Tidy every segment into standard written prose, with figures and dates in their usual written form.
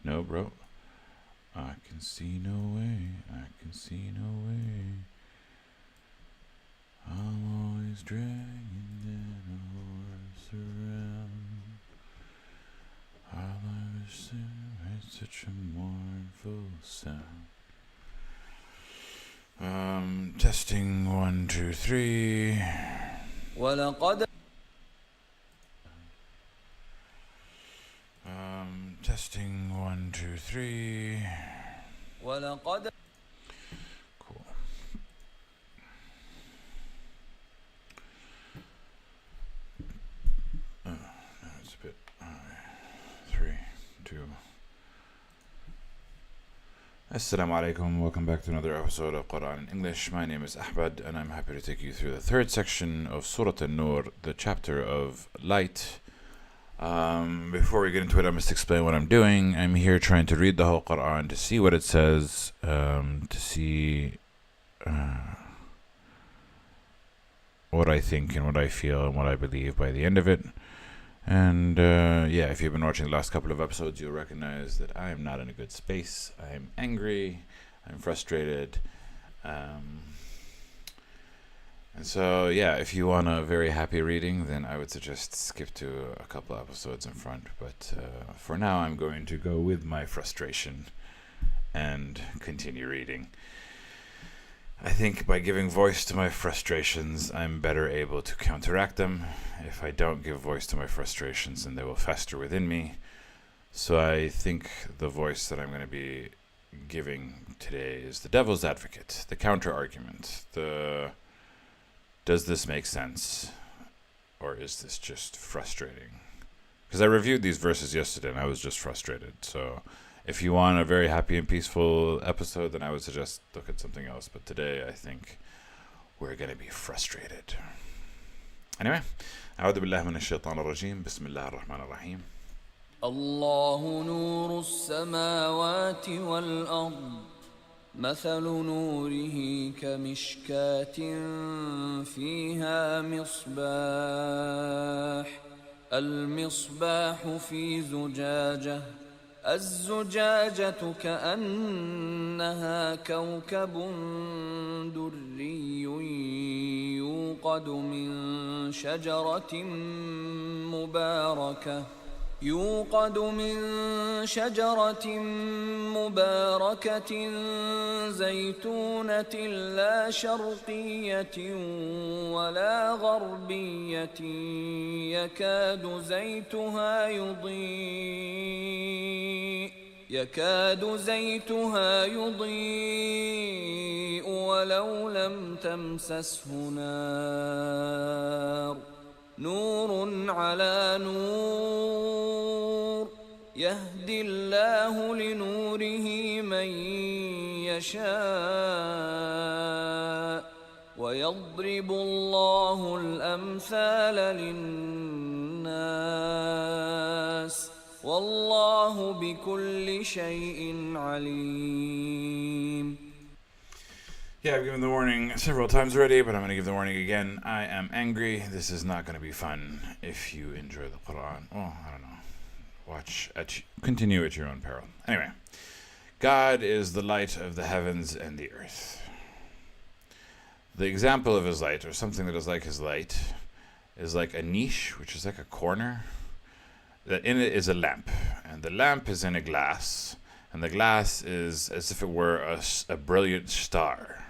No, bro. I can see no way. I can see no way. I'm always dragging that horse around. Our life is it's such a mournful sound. Testing 1, 2, 3. ولقد Testing 1, 2, 3. ولقد Cool. That's a bit. 3, 2. Assalamu alaikum. Welcome back to another episode of Quran in English. My name is Ahmad, and I'm happy to take you through the third section of Surah An-Nur, the chapter of light. Before we get into it, I must explain what I'm doing. I'm here trying to read the whole Quran to see what it says, to see what I think and what I feel and what I believe by the end of it. And if you've been watching the last couple of episodes, you'll recognize that I am not in a good space. I'm angry, I'm frustrated. And so, if you want a very happy reading, then I would suggest skip to a couple episodes in front. But for now, I'm going to go with my frustration and continue reading. I think by giving voice to my frustrations, I'm better able to counteract them. If I don't give voice to my frustrations, then they will fester within me. So I think the voice that I'm going to be giving today is the devil's advocate, the counter-argument, does this make sense, or is this just frustrating? Because I reviewed these verses yesterday, and I was just frustrated. So if you want a very happy and peaceful episode, then I would suggest look at something else. But today, I think we're going to be frustrated. Anyway, أعوذ بالله من الشيطان الرجيم. بسم الله الرحمن الرحيم. الله نور السماوات والأرض مثل نوره كمشكاة فيها المصباح في زجاجة الزجاجة كأنها كوكب دري يوقد من شجرة مباركة زيتونة لا شرقية ولا غربية يكاد زيتها يضيء ولو لم تمسسه نار نور على نور يهدي الله لنوره من يشاء ويضرب الله الأمثال للناس والله بكل شيء عليم. I've given the warning several times already, but I'm going to give the warning again. I am angry. This is not going to be fun if you enjoy the Quran. Well, I don't know. Continue at your own peril. Anyway, God is the light of the heavens and the earth. The example of his light, or something that is like his light, is like a niche, which is like a corner, that in it is a lamp. And the lamp is in a glass, and the glass is as if it were a brilliant star.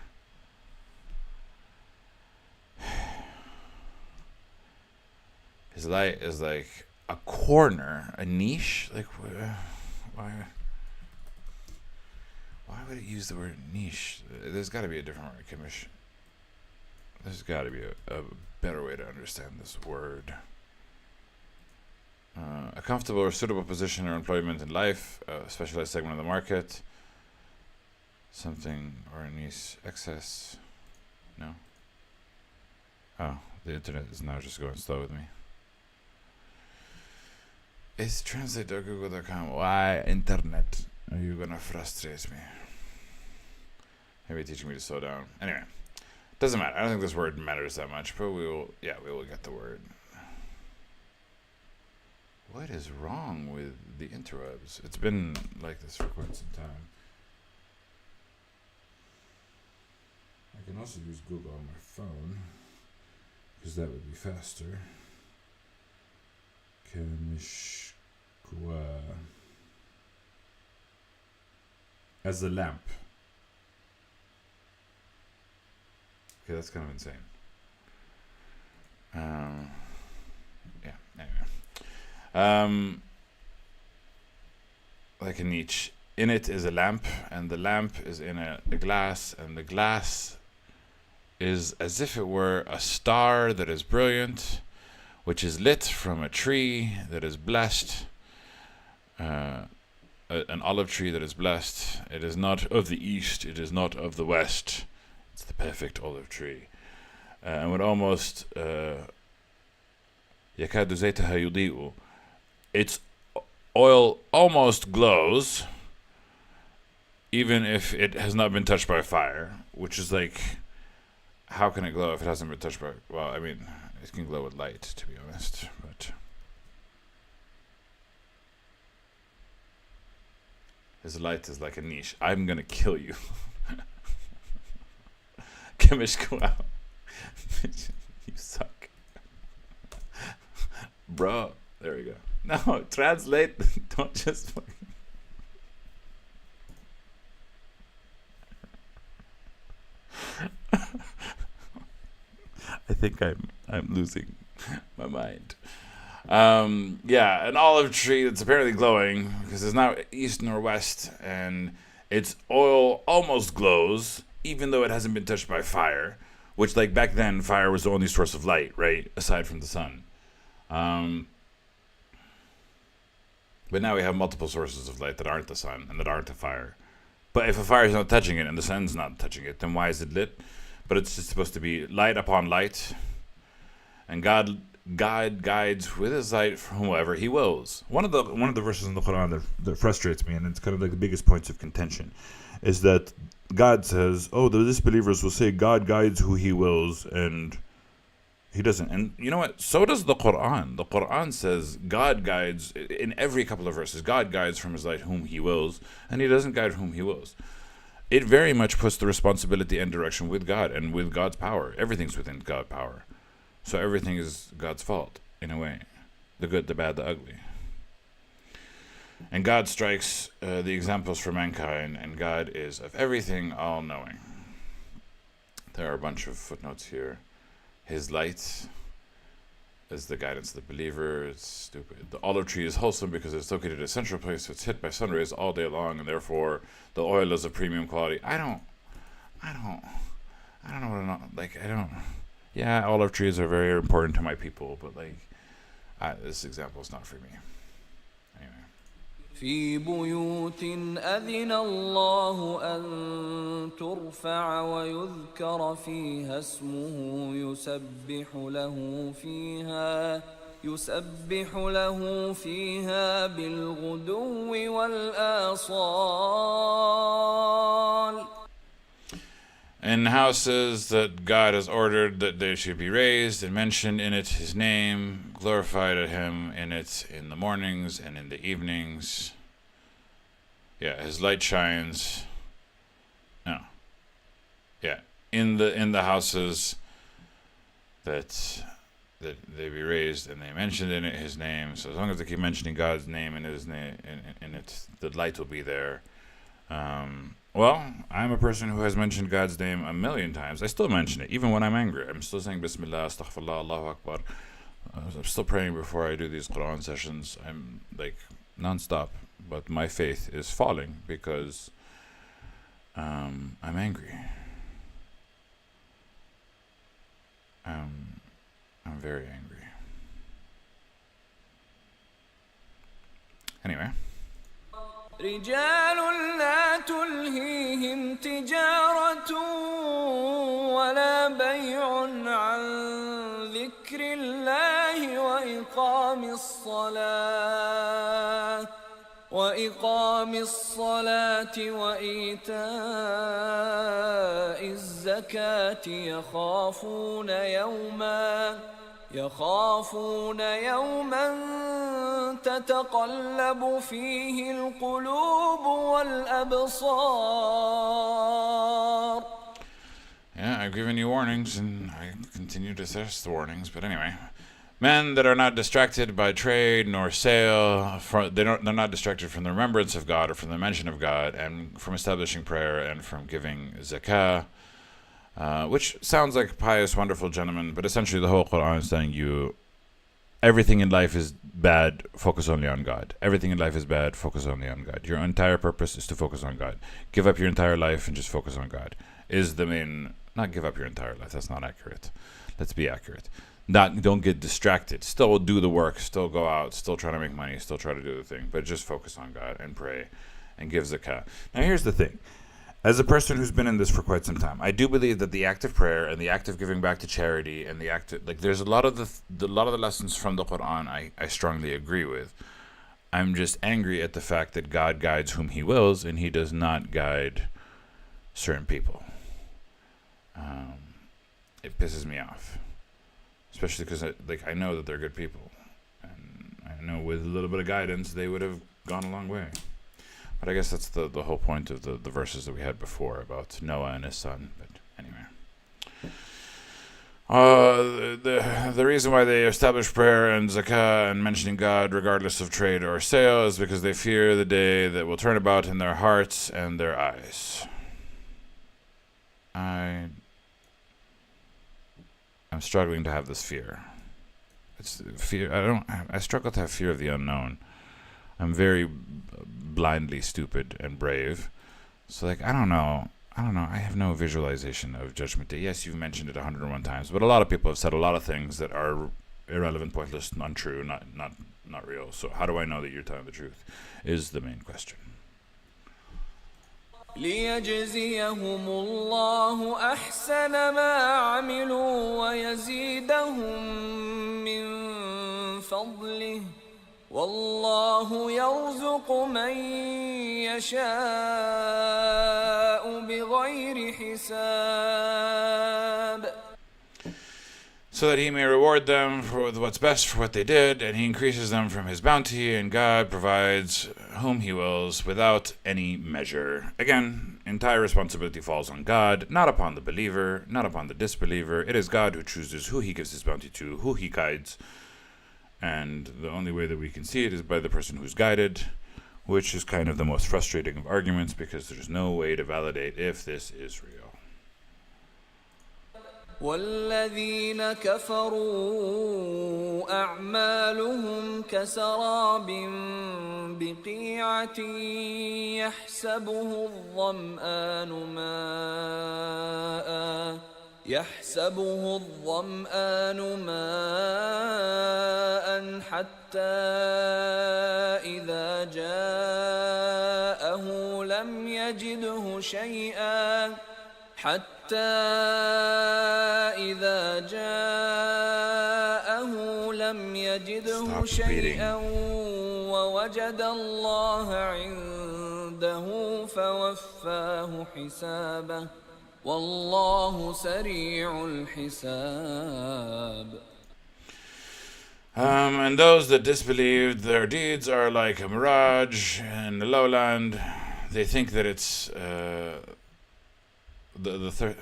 His light is like a corner, a niche. Like, why would it use the word niche? There's got to be a different word. Commission. There's got to be a better way to understand this word. A comfortable or suitable position or employment in life, a specialized segment of the market, something or a niche excess. No? Oh, the internet is now just going slow with me. It's translate.google.com. Why internet are you gonna frustrate me? Maybe teaching me to slow down. Anyway, doesn't matter. I don't think this word matters that much, but we will get the word. What is wrong with the interwebs? It's been like this for quite some time. I can also use Google on my phone, because that would be faster. Kamishkwa. As a lamp. Okay, that's kind of insane. Yeah, anyway. Like a niche. In it is a lamp, and the lamp is in a glass, and the glass is as if it were a star that is brilliant, which is lit from a tree that is blessed, an olive tree that is blessed. It is not of the east, it is not of the west. It's the perfect olive tree. And would almost يكاد زيتها يضيء. Its oil almost glows, even if it has not been touched by fire. Which is like, how can it glow if it hasn't been touched by? Well, I mean, it can glow with light, to be honest. But his light is like a niche. I'm gonna kill you. Kamishkwa. You suck. Bro, there we go. No, translate. Don't just fucking. I think I'm losing my mind. Yeah, an olive tree that's apparently glowing because it's not east nor west, and its oil almost glows, even though it hasn't been touched by fire. Which, like, back then, fire was the only source of light, right? Aside from the sun. But now we have multiple sources of light that aren't the sun and that aren't the fire. But if a fire is not touching it and the sun's not touching it, then why is it lit? But it's just supposed to be light upon light. And God guides with his light from whoever he wills. One of the verses in the Quran that frustrates me, and it's kind of like the biggest points of contention, is that God says, oh, the disbelievers will say God guides who he wills, and he doesn't. And you know what? So does the Quran. The Quran says God guides, in every couple of verses, God guides from his light whom he wills, and he doesn't guide whom he wills. It very much puts the responsibility and direction with God and with God's power. Everything's within God's power. So everything is God's fault, in a way. The good, the bad, the ugly. And God strikes the examples for mankind, and God is of everything all-knowing. There are a bunch of footnotes here. His light is the guidance of the believer. It's stupid. The olive tree is wholesome because it's located at a central place, so it's hit by sun rays all day long, and therefore the oil is of premium quality. I don't know what yeah, olive trees are very important to my people, but this example is not for me. Anyway. في بيوت أذن الله أن ترفع ويذكر فيها اسمه يسبح له فيها بالغدو والآصال. In houses that God has ordered that they should be raised and mentioned in it his name, glorified at him in it in the mornings and in the evenings. Yeah, his light shines. No. Yeah, in the houses that they be raised and they mentioned in it his name. So as long as they keep mentioning God's name and his name in it, the light will be there. Well, I'm a person who has mentioned God's name a million times. I still mention it, even when I'm angry. I'm still saying Bismillah, Astaghfirullah, Allahu Akbar. I'm still praying before I do these Quran sessions. I'm like non-stop. But my faith is falling because I'm angry. I'm very angry. Anyway. رجال لا تلهيهم تجارة ولا بيع عن ذكر الله وإقام الصلاة وإيتاء الزكاة يخافون يوما تتقلب فيه القلوب والأبصار. Yeah, I've given you warnings, and I continue to assess the warnings. But anyway, men that are not distracted by trade nor sale, they're not distracted from the remembrance of God or from the mention of God, and from establishing prayer and from giving zakah, which sounds like pious, wonderful gentlemen, but essentially the whole Quran is telling you everything in life is bad, focus only on God. Everything in life is bad, focus only on God. Your entire purpose is to focus on God. Give up your entire life and just focus on God. Is the main, not give up your entire life, that's not accurate. Let's be accurate. Don't get distracted. Still do the work, still go out, still try to make money, still try to do the thing, but just focus on God and pray and give zakah. Now here's the thing. As a person who's been in this for quite some time, I do believe that the act of prayer and the act of giving back to charity and the act of, like, there's a lot of the lessons from the Quran I strongly agree with. I'm just angry at the fact that God guides whom He wills, and He does not guide certain people. It pisses me off, especially because I know that they're good people, and I know with a little bit of guidance they would have gone a long way. But I guess that's the whole point of the verses that we had before about Noah and his son. But anyway, the reason why they establish prayer and zakah and mentioning God regardless of trade or sale is because they fear the day that will turn about in their hearts and their eyes. I'm struggling to have this fear. It's fear. I struggle to have fear of the unknown. I'm very blindly stupid and brave. So, I don't know. I have no visualization of Judgment Day. Yes, you've mentioned it 101 times, but a lot of people have said a lot of things that are irrelevant, pointless, untrue, not real. So how do I know that you're telling the truth is the main question. ليجزيهم الله أحسن ما عملوا ويزيدهم من فضله والله يرزق من يشاء بغير حساب. So that He may reward them for what's best for what they did, and He increases them from His bounty, and God provides whom He wills without any measure. Again, entire responsibility falls on God, not upon the believer, not upon the disbeliever. It is God who chooses who He gives His bounty to, who He guides, and the only way that we can see it is by the person who's guided, which is kind of the most frustrating of arguments, because there's no way to validate if this is real. والذين كفروا أعمالهم كسراب بقيعة يحسبه الظمآن ماء حتى إذا جاءه لم يجده شيئا ووجد الله عنده فوفاه حسابه والله سريع الحساب. And those that disbelieved, their deeds are like a mirage in the lowland. They think that it's the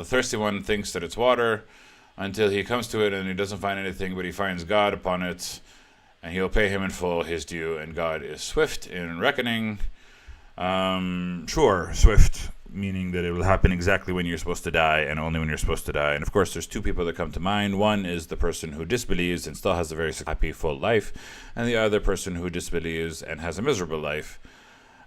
thirsty one thinks that it's water until he comes to it and he doesn't find anything, but he finds God upon it, and He'll pay him in full his due, and God is swift in reckoning. Sure, swift, meaning that it will happen exactly when you're supposed to die and only when you're supposed to die. And of course, there's two people that come to mind. One is the person who disbelieves and still has a very happy, full life, and the other person who disbelieves and has a miserable life,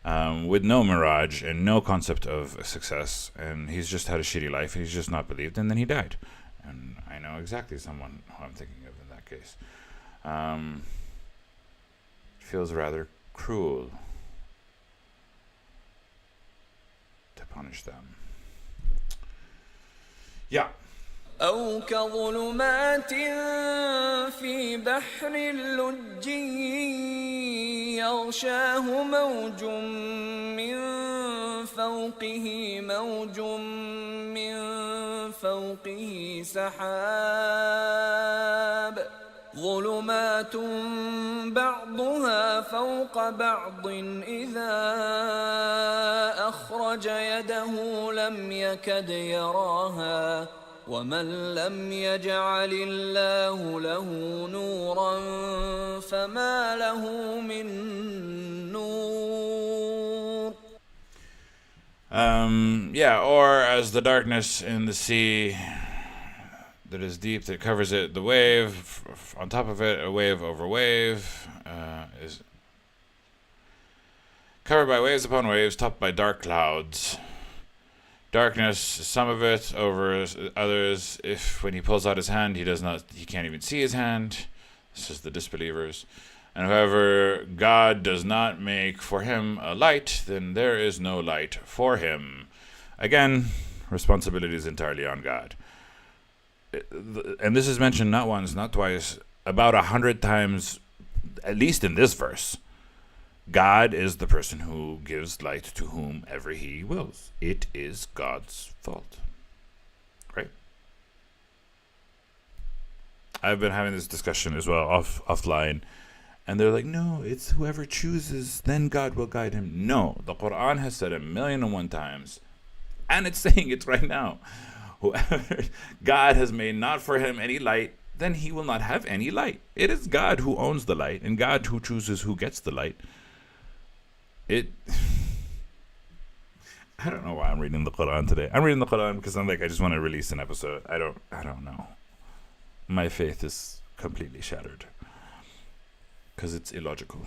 with no mirage and no concept of success, and he's just had a shitty life, he's just not believed, and then he died. And I know exactly someone who I'm thinking of in that case. Feels rather cruel to punish them. Yeah. أو كظلمات في بحر اللج يغشاه موج من فوقه موج من فوقه سحاب ظلمات بعضها فوق بعض إذا أخرج يده لم يكد يراها ومن لم يجعل الله له نورا فما له من نور. Or as the darkness in the sea that is deep that covers it, the wave on top of it, a wave over wave, is covered by waves upon waves, topped by dark clouds. Darkness, some of it, over others. If when he pulls out his hand, he can't even see his hand. This is the disbelievers. And whoever God does not make for him a light, then there is no light for him. Again, responsibility is entirely on God. And this is mentioned not once, not twice, about 100 times, at least in this verse. God is the person who gives light to whomever he wills. It is God's fault. Right? I've been having this discussion as well offline. And they're like, no, it's whoever chooses, then God will guide him. No, the Quran has said 1,000,001 times, and it's saying it right now. Whoever God has made not for him any light, then he will not have any light. It is God who owns the light, and God who chooses who gets the light. I don't know why I'm reading the Quran today. I'm reading the Quran because I just want to release an episode. I don't know. My faith is completely shattered. Because it's illogical.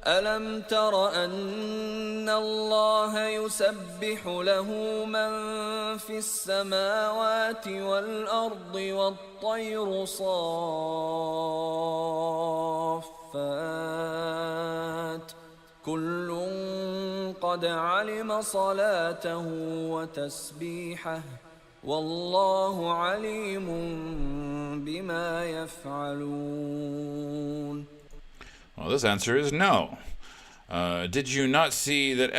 ألم تر أن الله يسبح له من في السماوات والأرض والطير صافات كل قد علم صلاته وتسبيحه والله عليم بما يفعلون. Well, this answer is no. Did you not see that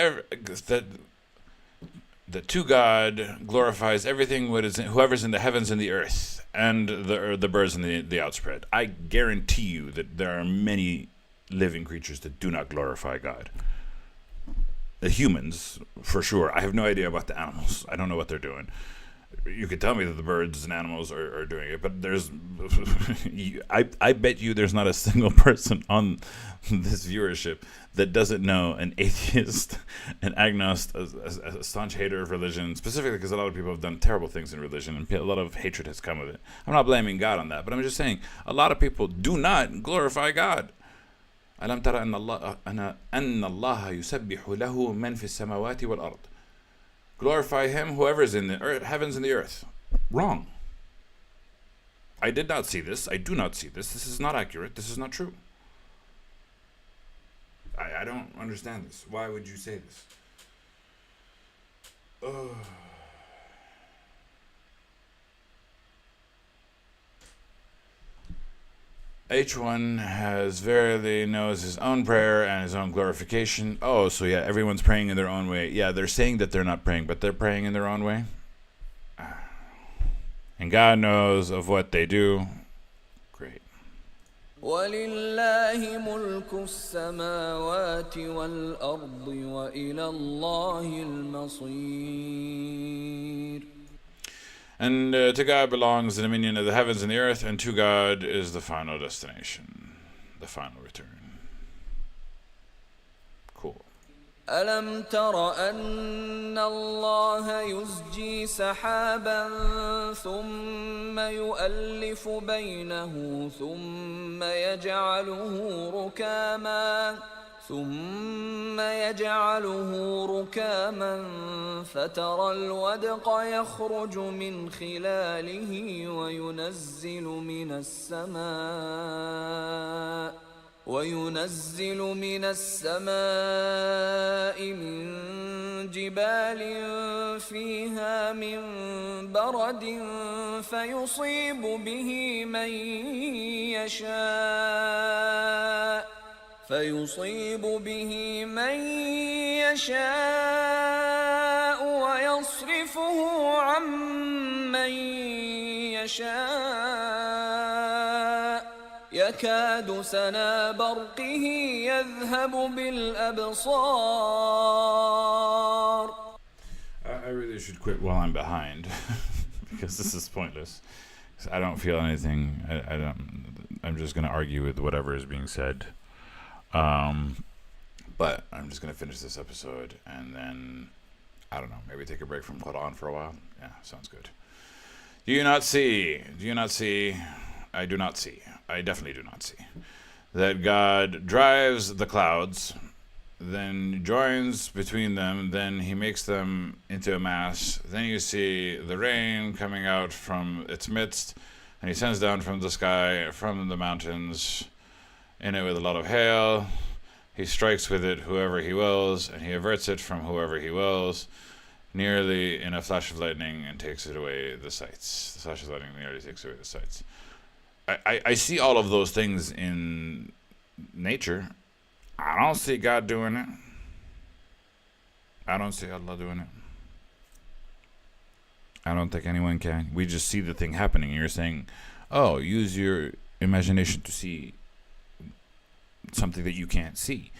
that to God glorifies everything whoever's in the heavens and the earth and the birds and the outspread? I guarantee you that there are many living creatures that do not glorify God. The humans, for sure. I have no idea about the animals. I don't know what they're doing. You could tell me that the birds and animals are doing it, but there's, I bet you there's not a single person on this viewership that doesn't know an atheist, an agnostic, a staunch hater of religion, specifically because a lot of people have done terrible things in religion and a lot of hatred has come with it. I'm not blaming God on that, but I'm just saying a lot of people do not glorify God. ألم ترى أن الله يسبح له من في السماوات والأرض. Glorify him, whoever is in the earth, heavens and the earth. Wrong. I did not see this. I do not see this. This is not accurate. This is not true. I don't understand this. Why would you say this? Each one has verily knows his own prayer and his own glorification. Oh, so yeah, everyone's praying in their own way. Yeah, they're saying that they're not praying, but they're praying in their own way. And God knows of what they do. Great. وَلِلَّهِ مُلْكُ السَّمَاوَاتِ وَالْأَرْضِ وَإِلَى اللَّهِ الْمَصِيرُ. And to God belongs the dominion of the heavens and the earth, and to God is the final destination, the final return. Cool. ألم تر أن الله يزجي سحابا ثم يؤلف بينه ثم يجعله ركاما فترى الودق يخرج من خلاله وينزل من السماء من جبال فيها من برد فيصيب به من يشاء فيصيب به من يشاء ويصرفه عن من يشاء يكاد سنا برقه يذهب بالأبصار. I really should quit while I'm behind because this is pointless. I don't feel anything. I don't. I'm just going to argue with whatever is being said. But I'm just going to finish this episode and then, I don't know, maybe take a break from Quran for a while. Yeah, sounds good. Do you not see? Do you not see? I do not see. I definitely do not see that God drives the clouds, then joins between them, then he makes them into a mass. Then you see the rain coming out from its midst, and he sends down from the sky, from the mountains, in it with a lot of hail. He strikes with it whoever he wills, and he averts it from whoever he wills, nearly in a flash of lightning, and takes it away the sights. The flash of lightning nearly takes away the sights. I see all of those things in nature. I don't see God doing it. I don't see Allah doing it. I don't think anyone can. We just see the thing happening. You're saying, oh, use your imagination to see something that you can't see.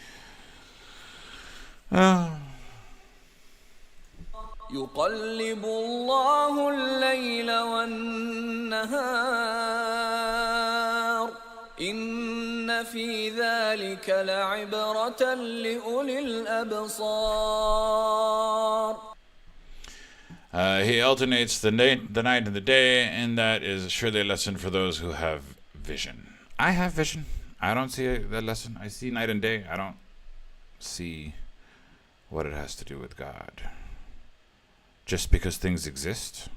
يقلب الله الليل والنهار إن في ذلك لعبرة لأولي الأبصار. He alternates the night and the day, and that is surely a lesson for those who have vision. I have vision. I don't see that lesson. I see night and day. I don't see what it has to do with God. Just because things exist.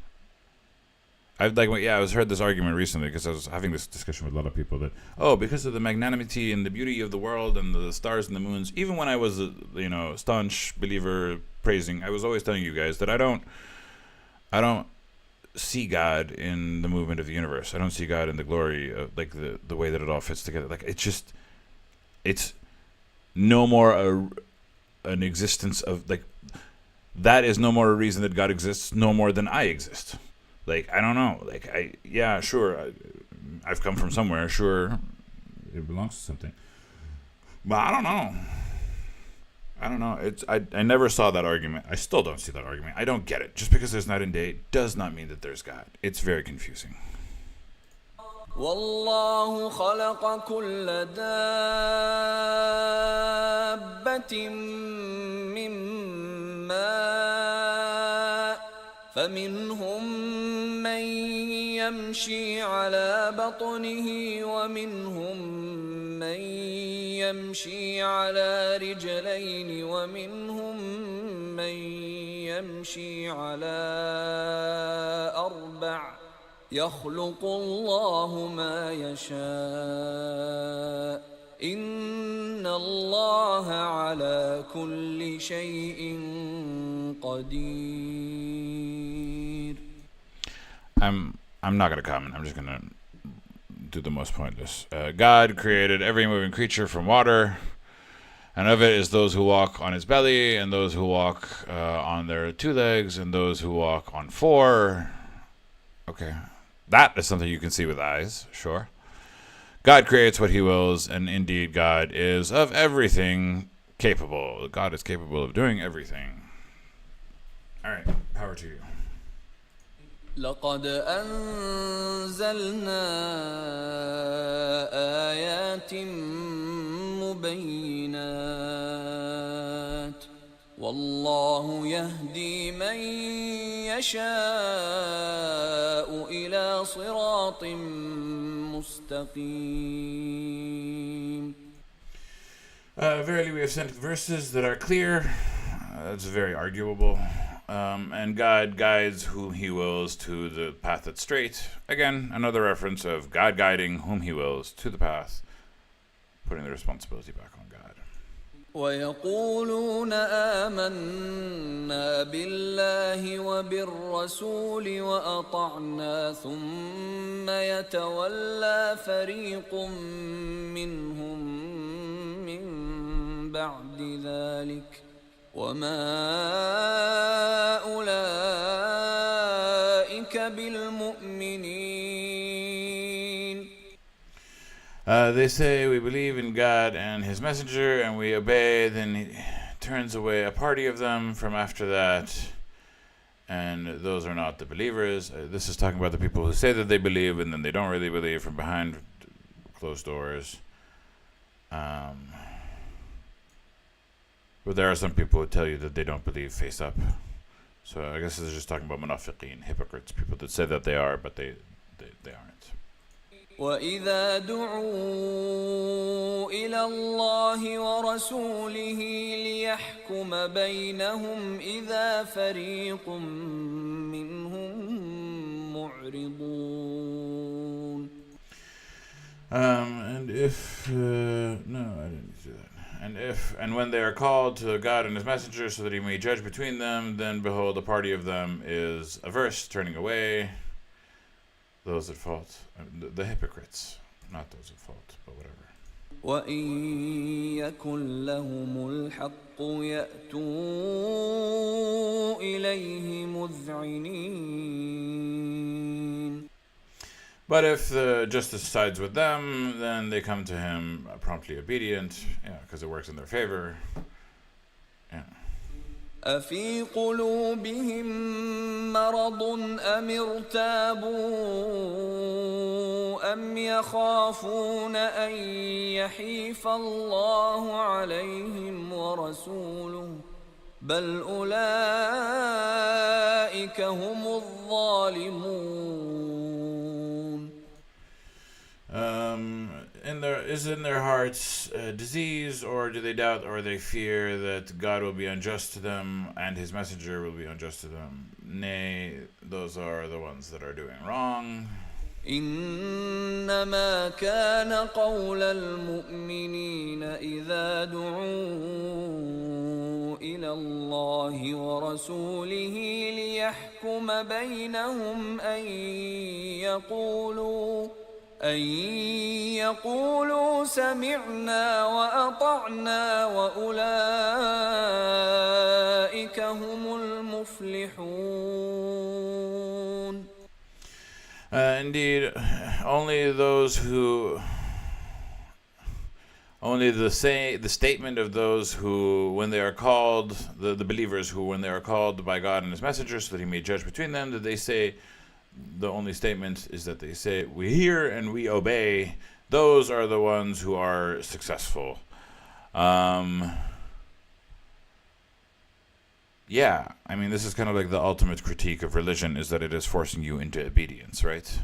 I was heard this argument recently because I was having this discussion with a lot of people that, because of the magnanimity and the beauty of the world and the stars and the moons, even when I was a staunch believer praising, I was always telling you guys that I don't see God in the movement of the universe. I don't see God in the glory of the way that it all fits together. Like it's no more an existence of that is no more a reason that God exists, no more than I exist. I don't know. I've come from somewhere. Sure, it belongs to something. But I don't know. I never saw that argument. I still don't see that argument. I don't get it. Just because there's night and day does not mean that there's God. It's very confusing. والله خلق كل دابة من ماء فمنهم من يمشي على بطنه ومنهم من يمشي على رجلين ومنهم من يمشي على أربع يخلق الله ما يشاء إن الله على كل شيء قدير. I'm not going to comment. I'm just going to do the most pointless. God created every moving creature from water, and of it is those who walk on its belly, and those who walk on their two legs, and those who walk on four. Okay. That is something you can see with eyes, sure. God creates what he wills, and indeed God is of everything capable. God is capable of doing everything. All right, power to you. لقد أنزلنا آيات مبينات والله يهدي من يشاء إلى صراط مستقيم. Verily we have sent verses that are clear. That's very arguable. And God guides whom he wills to the path that's straight. Again, another reference of God guiding whom he wills to the path, putting the responsibility back on God. ويقولون آمنا بالله وبالرسول وأطعنا ثم يتولى فريق منهم من بعد ذلك وما أولئك بالمؤمنين. They say, we believe in God and His Messenger, and we obey. Then He turns away a party of them from after that, and those are not the believers. This is talking about the people who say that they believe, and then they don't really believe from behind closed doors. But there are some people who tell you that they don't believe face up. So I guess this is just talking about munafiqeen, hypocrites, people that say that they are, but they aren't. وإذا دعوا إلى الله ورسوله ليحكم بينهم إذا فريق منهم معرضون. And if no, I didn't do that. And when they are called to God and His Messenger, so that He may judge between them, then behold, a party of them is averse, turning away. Those at fault, the hypocrites, not those at fault, but whatever. وإن يكن لهم الحق يأتوا إليه مذعنين. But if the justice sides with them, then they come to Him promptly obedient, because it works in their favor. Yeah. أفي قلوبهم مرض أم ارتابوا أم يخافون أن يحيف الله عليهم ورسوله بل أولئك هم الظالمون. Is in their hearts disease, or do they doubt, or they fear that God will be unjust to them and His Messenger will be unjust to them? Nay, those are the ones that are doing wrong. إنما كان قول المؤمنين إذا دعوا إلى الله ورسوله ليحكم بينهم أن يقولوا سمعنا وأطعنا وأولئك هم المفلحون. Indeed, only the statement of those who, when they are called, the believers who, when they are called by God and His Messenger, so that He may judge between them, that they say, the only statement is that they say, we hear and we obey. Those are the ones who are successful. Yeah, I mean, this is kind of like the ultimate critique of religion, is that it is forcing you into obedience, right?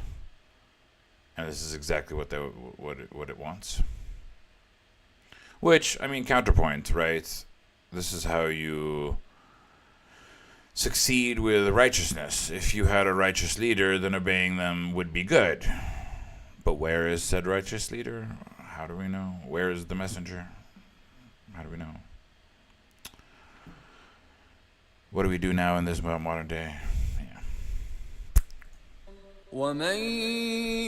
And this is exactly what it wants. Which, I mean, counterpoint, right? This is how you succeed with righteousness. If you had a righteous leader, then obeying them would be good. But where is said righteous leader? How do we know? Where is the messenger? How do we know? What do we do now in this modern day? Yeah. ومن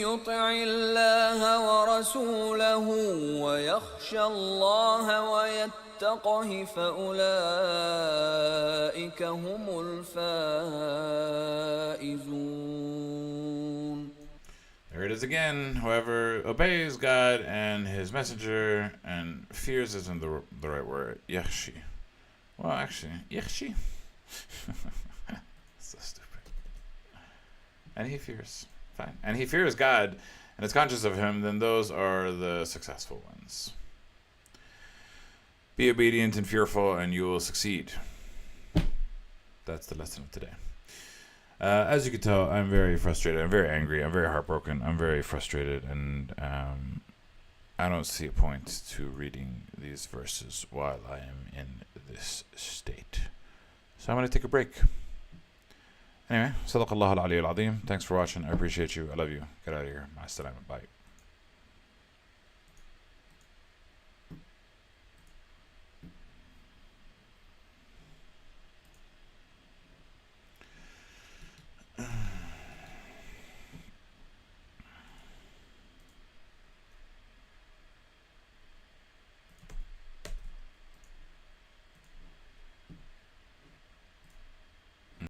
يطع الله ورسوله ويخشى الله ويتقه فأولئك هم الفائزون. There it is again. Whoever obeys God and His Messenger and fears isn't the right word. Yakhshi. Well, actually, yakhshi. So stupid. And he fears. Fine. And he fears God and is conscious of Him, then those are the successful ones. Be obedient and fearful, and you will succeed. That's the lesson of today. As you can tell, I'm very frustrated. I'm very angry. I'm very heartbroken. I'm very frustrated, and I don't see a point to reading these verses while I am in this state. So I'm going to take a break. Anyway, Sadaqallahu al-Aliyyul Azim. Thanks for watching. I appreciate you. I love you. Get out of here. Ma'as salama. Bye.